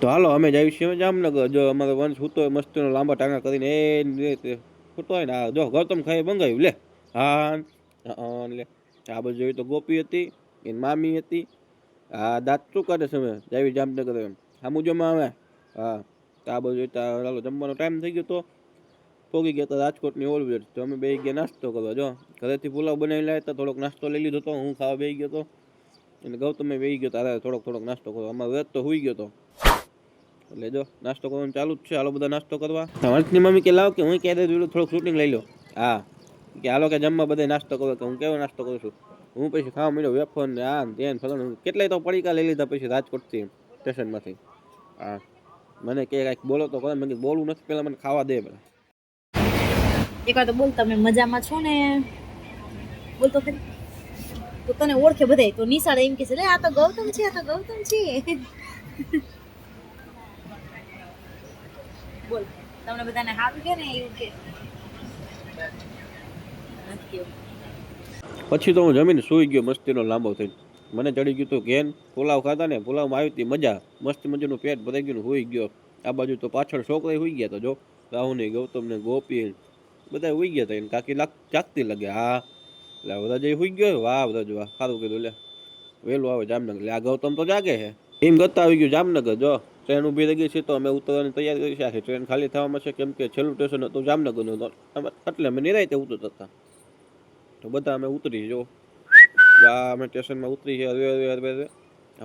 તો હાલો અમે જઈએ છીએ જામનગર. જો અમારો વંશ સૂતો હોય મસ્તીનો લાંબા ટાંગા કરીને એ રીતે સૂતો હોય ને. આ જો ગૌતમ ખાઈ મંગાવ્યું લે. હા લે. આ બાજુ જોયું તો ગોપી હતી, એની મામી હતી. હા દાંત શું કરે છે અમે જાવી જામનગર એમ સામું જોમાં આવે. હા તો આ બાજુ જોઈતા હાલો જમવાનો ટાઈમ થઈ ગયો તો પોગી ગયા હતા રાજકોટની ઓલવેર. તો અમે બે ગયા નાસ્તો કરવા. જો ઘરેથી પુલાવ બનાવી લાવ્યા હતા, થોડોક નાસ્તો લઈ લીધો હતો, હું ખાવા બેસી ગયો હતો અને ગૌતમે બેસી ગયો તારે થોડોક નાસ્તો કરો. અમારો વેત તો હુઈ ગયો હતો. એટલે જો નાસ્તો કરવાનું ચાલુ જ છે. હાલો બધા નાસ્તો કરવા. હર્ષની મમ્મી કે લાવ કે હું કહી દઉં થોડુંક શૂટિંગ લઈ લો. હા કે હાલો કે જમવા બધા નાસ્તો કરો. કે હું કેવો નાસ્તો કરું છું. હું પછી ખાવા મળ્યો વેફર ને આ ને ફલાણું કેટલાય તો પડીકા લઈ લીધા પછી રાજકોટથી સ્ટેશનમાંથી. હા મને કે કાંઈક બોલો તો કરે. મેં કીધું બોલવું નથી, પહેલાં મને ખાવા દે પેલા. એકવાર તો બોલ તમે મજામાં છો ને? બોલ તો ખરી. તો તને ઓળખે બધાય તો નિશાળ એમ કે છે લે આ તો ગૌતમ છે, આ તો ગૌતમ છે. બોલ તમને બધાને હારું કે ને એવું કે પછી તો હું જમીને સૂઈ ગયો મસ્તીનો લાંબો થઈને. મને ચડી ગયું હતું ઘેન. પુલાવ ખાતા ને પુલાવમાં આવી હતી મજા. મસ્ત મજાનું પેટ ભરાઈ ગયું, સુઈ ગયો. આ બાજુ તો પાછળ છોકરા સુઈ ગયા હતા. જો રાહુલ ને ગૌતમ ને ગોપી બધા સુઈ ગયા હતા. એને કાકી જાગતી લાગે. હા એટલે વ્રજ સુઈ ગયો. વાહ વ્રજ વાહ, સારું કીધું. લે વહેલું આવે જામનગર. એટલે આ ગૌતમ તો જાગે છે. એમ કરતા આવી ગયું જામનગર. જો ટ્રેન ઊભી રહી ગઈ છે તો અમે ઉતરવાની તૈયારી કરી છે. આખી ટ્રેન ખાલી થવામાં છે, કેમ કે છેલ્લું સ્ટેશન હતું જામનગરનું. એટલે અમે નિરાયતે ઉતરતા હતા. તો બધા અમે ઉતરી. જો અમે સ્ટેશનમાં ઉતરી છે. હરવે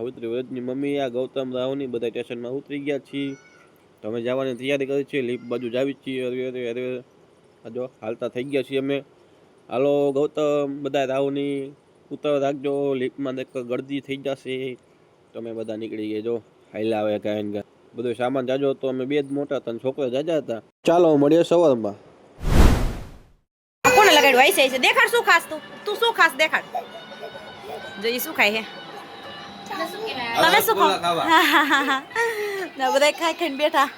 ઉતરી. વ્રજની મમ્મી આ ગૌતમ રાહુલની બધા સ્ટેશનમાં ઉતરી ગયા છીએ. તો અમે જવાની તૈયારી કરી છીએ. લીપ બાજુ જાવી છીએ. હરવે જો હાલતા થઈ ગયા છીએ અમે. હાલો ગૌતમ બધા રાહુલની ઉતર રાખજો. લીપમાં એક ગળદી થઈ જશે. તો અમે બધા નીકળી ગયા. જો હાઈલા આવે કાંઈ બધો સામાન જાજો હતો. અમે બે જ મોટા હતા, છોકરા જાજા હતા. ચાલો મળીએ સવારમાં. કોને લગાડ્યું આઈ છે? દેખાડ શું ખાસ તું શું ખાસ દેખાડ. જો ઈ શું ખાય હે? તમે શું ખાવ? ના બધા ખાઈ ખાઈને બેઠા.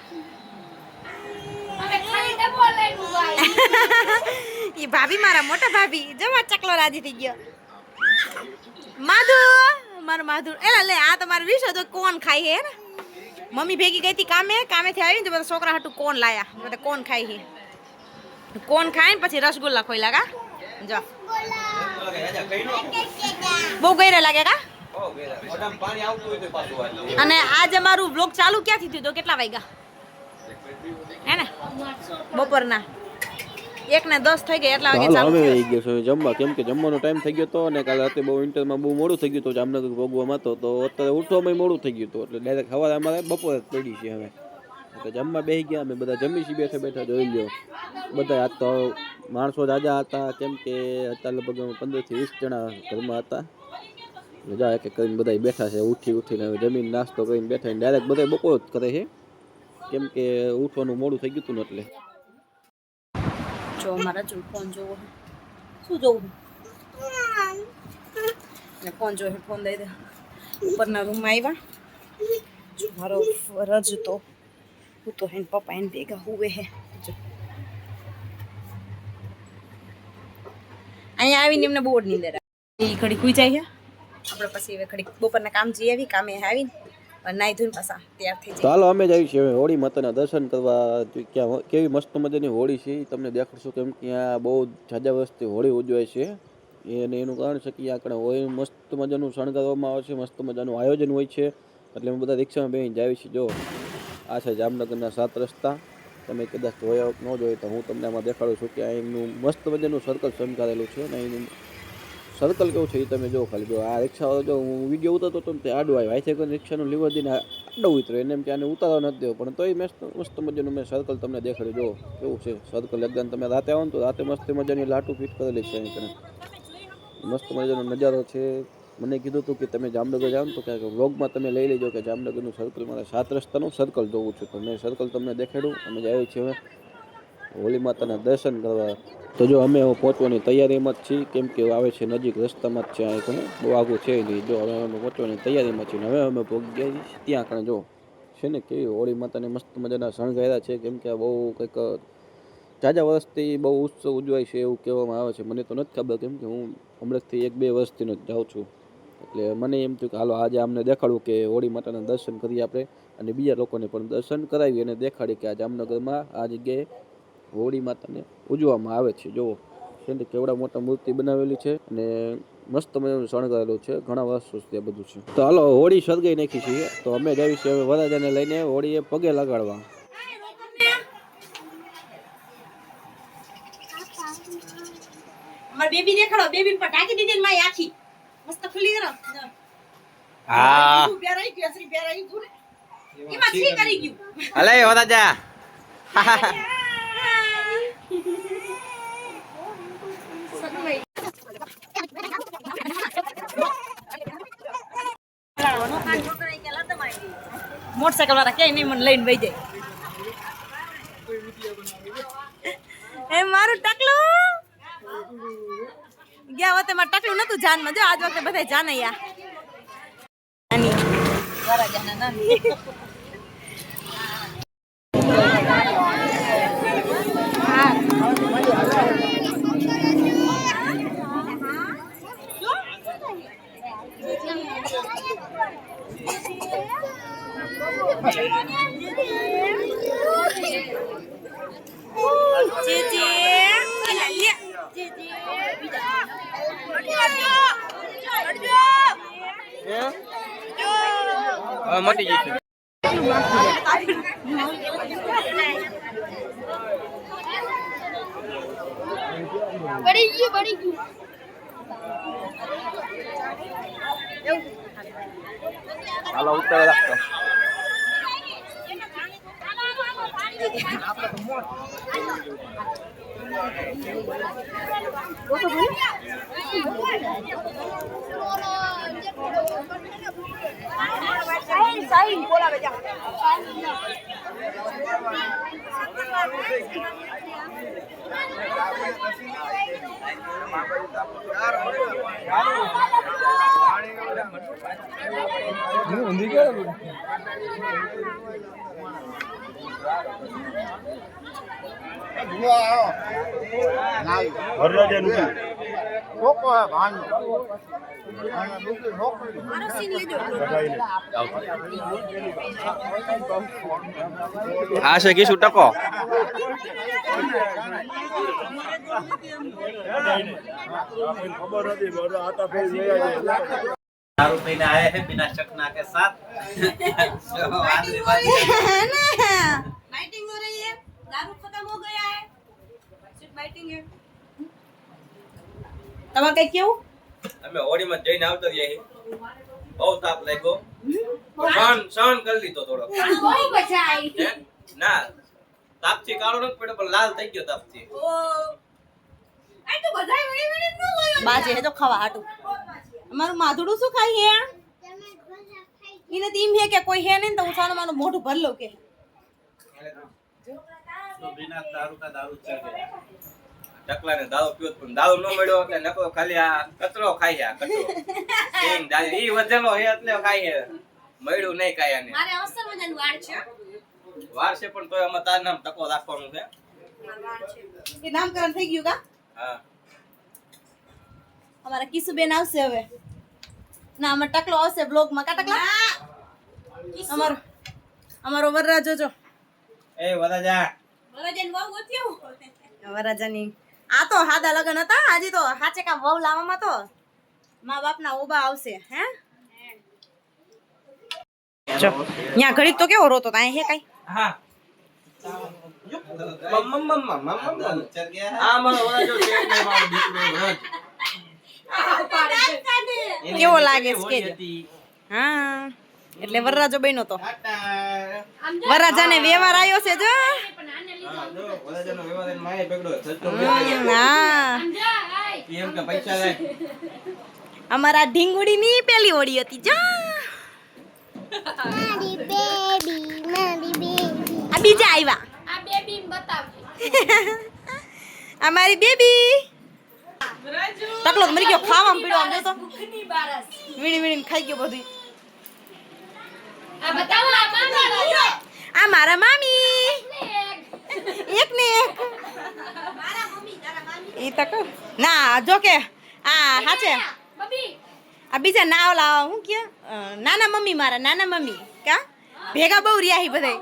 ઈ ભાભી મારા મોટા ભાભી જવા ચકલો રાજી થઈ ગયો. માધુ મારો માધુ એલા લે આ તમારે વિશે તો કોણ ખાય હે ને? મમ્મી ભેગી ગઈ હતી કામેથી આવીને તો બધા છોકરા હાટુ કોણ લાયા. બધા કોણ ખાય હે? કોણ ખાય ને પછી રસગુલ્લા ખોઈલા કા. જો બહુ ગયરા લાગે કા. અને આજે મારું બ્લોગ ચાલુ ક્યાંથી થયું તો કેટલા વાગ્યા હે ને? બપોરના 1:10 થઈ ગઈ. એટલા વાગે ચાલુ થઈ ગયો છે જમવા, કેમ કે જમવાનો ટાઈમ થઈ ગયો હતો અને કાલે રાતે બહુ ઇન્ટરમાં બહુ મોડું થઈ ગયું હતું જામનગર ભોગવામાં હતો. તો અત્યારે ઉઠવામાં મોડું થઈ ગયું હતું. એટલે ડાયરેક્ટ સવારે અમારે બપોરે પડી છે. હવે તો જમવા બેસી ગયા. અમે બધા જમી છીએ બેઠા બેઠા. જોઈ લો બધા આજ તો માણસો રાજા હતા, કેમ કે અત્યારે લગભગ 15 થી 20 જણા ઘરમાં હતા. મજા એક કરીને બધા બેઠા છે. ઉઠીને જમીન નાસ્તો કરીને બેઠા. ડાયરેક્ટ બધા બપોર જ કરે છે, કેમ કે ઉઠવાનું મોડું થઈ ગયું હતું ને એટલે. જો મારા જો ફોન જોવો શું જોવું ને ફોન જોવે. ફોન દઈ દે. ઉપરના રૂમમાં આવ્યા. મારો રજ તો હું તો હે પપ્પા એને ભેગા હુવે હે. અહીંયા આવીને એમને બોર્ડ ની દે એ ઘડી ખુઈ જાય છે. આપણે પછી હવે ઘડી બપોરના કામ જઈ આવી. કામે આવીને નાઈ ધોઈને પાછા તૈયાર થઈ જાય. ચાલો અમે જઈએ છીએ હોળી માતાના દર્શન કરવા. ક્યાં કેવી મસ્ત મજાની હોળી છે એ તમને દેખાડશું, કેમ કે ત્યાં બહુ જાજા વર્ષથી હોળી ઉજવાય છે. અને એનું કારણ છે કે આપણે હોળી મસ્ત મજાનું શણગારવામાં આવે છે, મસ્ત મજાનું આયોજન હોય છે. એટલે અમે બધા રિક્ષામાં બેસીને જાવી છીએ. જો આ છે જામનગરના 7 રસ્તા. તમે કદાચ જોયા ન જોઈએ તો હું તમને આમાં દેખાડું છું કે અહીંનું મસ્ત મજાનું સર્કલ શણગારેલું છે. અને અહીંનું સર્કલ કેવું છે એ તમે જો ખાલી. જો આ રિક્ષાવાળો જો હું વિડીયો ઉતારતો હતો ને તે આડો આવ્યો. આથી કોઈ રિક્ષાનું લીવર દઈને આડો ઉતર્યો. એને એમ કે આને ઉતારવા નથી દેવો, પણ તોય મસ્ત મજાનું મેં સર્કલ તમને દેખાડ્યું. જો કેવું છે સર્કલ એકદમ. તમે રાતે આવો ને તો રાતે મસ્ત મજાની લાટું ફિટ કરેલી છે. અહીં મસ્ત મજાનો નજારો છે. મને કીધું હતું કે તમે જામનગર જાઓ ને તો ક્યાંક વ્લોગમાં તમે લઈ લેજો કે જામનગરનું સર્કલ મારે 7 રસ્તાનું સર્કલ જોવું છું. તો મેં સર્કલ તમને દેખાડ્યું. અમે જાય છીએ હવે હોળી માતાના દર્શન કરવા. તો જો અમે પહોંચવાની તૈયારીમાં જ છીએ, કેમ કે આવે છે નજીક રસ્તામાં જ છે. અહીં ઘણું બહુ આગું છે નહીં. જો હવે અમે પહોંચવાની તૈયારીમાં છીએ. હવે અમે પહોંચી ગયા ત્યાં આગળ. જો છે ને કેવી હોળી માતાને મસ્ત મજાના શણગાર્યા છે, કેમ કે બહુ કંઈક જાજા વર્ષથી બહુ ઉત્સવ ઉજવાય છે એવું કહેવામાં આવે છે. મને તો નથી ખબર, કેમ કે હું હમણાંથી 1-2 વર્ષથી જ જાઉં છું. એટલે મને એમ થયું કે હાલો આજે અમને દેખાડું કે હોળી માતાના દર્શન કરીએ આપણે. અને બીજા લોકોને પણ દર્શન કરાવી અને દેખાડી કે આ જામનગરમાં આ જગ્યાએ હોળી માતાને ઉજવવામાં આવે છે. જુઓ છે કેવડા મોટા મૂર્તિ બનાવેલી છે અને મસ્ત મજાનું શણગારેલું છે. ઘણા વર્ષોથી આ બધું છે. તો હાલો હોળી સળગાઈ નાખી છીએ. તો અમે જ આવી છીએ હવે વરરાજાને લઈને હોળીએ પગે લગાડવા. અમાર બેબી દેખાડો. બેબી પર ટાકી દીધી ને માય આખી મસ્ત ખુલ્લી કરો. હા બેરાઈ ગયું શ્રી બેરાઈ ગયું એમાં છી કરી ગયું. અલે વરાજા મોટરસાયકલ વાળા ક્યાંય નહીં મને લઈને વહી જાય. એ મારું ટકલું ગયા વખતે મારું ટકલું નતું જાનમાં. જો આજ વખતે બધા જાનૈયા નાની વરાજાના નાની મટી જશે. બડી ગયું હાલો ઉતાર રાખતો. સાઈન બોલાવે જા આ છે કીશું ટકો. दारू पीने आए हैं बिना चखना के साथ. बाइटिंग हो रही है. दारू खत्म हो गया है. सिर्फ बाइटिंग है. તમારે કઈ કેવું? અમે હોળીમાં જઈને આવતો રહ્યા. બહુ તાપ લાગ્યો. સહન કરી લીધો થોડો. બહુ મજા આવી ના તાપથી કાળો નથી પડ્યો પણ લાલ થઈ ગયો તાપથી. આ તો બધાય વળી વળી ન હોય બાજે હે તો ખાવા હાટું. અમારું માધુડું શું ખાઈ હે? એને તો એમ હે કે કોઈ હે નહીં તો હું સાનું માનું મોઢું ભર લઉં કે. તો બિના દારૂ કા દારૂ ચલ ગया. ટકલા ને દારૂ પીવો પણ દારૂ ન મળ્યો એટલે નકો ખાલી આ કચરો ખાઈ આ કચરો. સિંગ દારૂ ઈ વધેલો હે એટલે ખાઈ હે. મળ્યું નહીં કાઈ આને. મારે અવસર મજાનું વાળ છે વાર છે પણ તોય અમાર તાર નામ ટકો રાખવાનું છે. એ નામકરણ થઈ ગયું કા? હા અમારા કિશુબેન આવશે હવે. ના અમાર ટકલો આવશે બ્લોગમાં કા ટકલા? અમારો વરરાજો જો. એ વરાજા વરજન બહુ ગોત્યું વરરાજાની આ તો હાદા લગન હતા. આજે તો હાચે કા વહુ લાવવામાં તો મા બાપના ઓબા આવશે હે. જો ન્યા ઘડી તો કેવો રોતો તા હે કાઈ. હા આ મારો વરાજો છે ને મારો દીકરો રોજ. કેવો લાગે છે કે? હા એટલે વરરાજો બન્યો તો. વરરાજાને વ્યવહાર આવ્યો છે જો. વરાજાનો વ્યવહાર એને માએ પકડ્યો સચ્ચો હા એમ કે પૈસા લે. અમારા ઢીંગુડી ની પેલી ઓડી હતી જો. મારી બેબી આ બીજા આવ્યા. આ બેબી બતાવ અમારી બેબી ટકલો મરી ગયો ખાવામાં પીડો આમ જો તો ભૂખની બારસ વીણી વીણી ખાઈ ગયો બધું. આ બતાવો આ મામા આ મારા મામી એક ને એક એ તક ના જો કે આ હાચે બબી આ બીજા ના ઓલા હું કે નાના મમ્મી મારા નાના મમ્મી કા ભેગા બહુ રહ્યા હી બધાય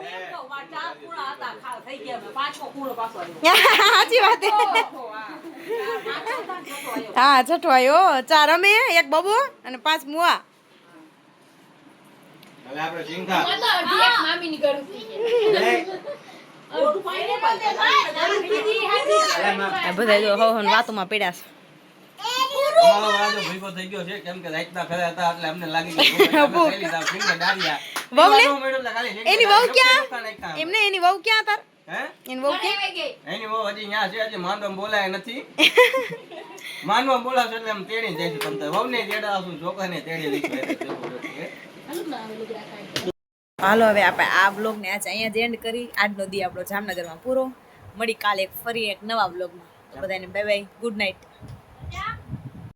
ચાર પૂળા હતા થઈ ગયા પાંચમો પૂળો પાછો આવ્યો સાચી વાત હા છઠ્ઠો આવ્યો 4 અમે 1 બબુ અને 5 મુઆ હવે આપણે સિંઘા મામીની કરું આ બધા જો હવન વાતોમાં પડ્યા છે અમારો વાજો ભેગો થઈ ગયો છે કેમ કે રાતના ઘરે હતા એટલે અમને લાગી ગયું અમે ખાઈ લીધા સિંઘા ડાળિયા વહુને? એનું મળ્યું એટલે ખાલી સિંઘા એની વહુ ડાળિયા ક્યાં? નાખ્યા. એમને એની વહુ ક્યાં તાર હે એની વહુ ક્યાં એની બહુ હજી ન્યા છે હજી માંડવામાં બોલાય નથી માંડવામાં બોલાવશો એટલે આમ તેડી જઈશું તમ તાર વહુને તેડાવશું છોકરાને તેડી લઈશું એટલે જેવું છે. હાલો હવે આપણે આ બ્લોગને આજે અહીંયા જ એન્ડ કરી આજનો દી આપણો જામનગરમાં પૂરો મળી કાલે ફરી એક નવા બ્લોગમાં તો બધાને બાય બાય ગુડ નાઇટ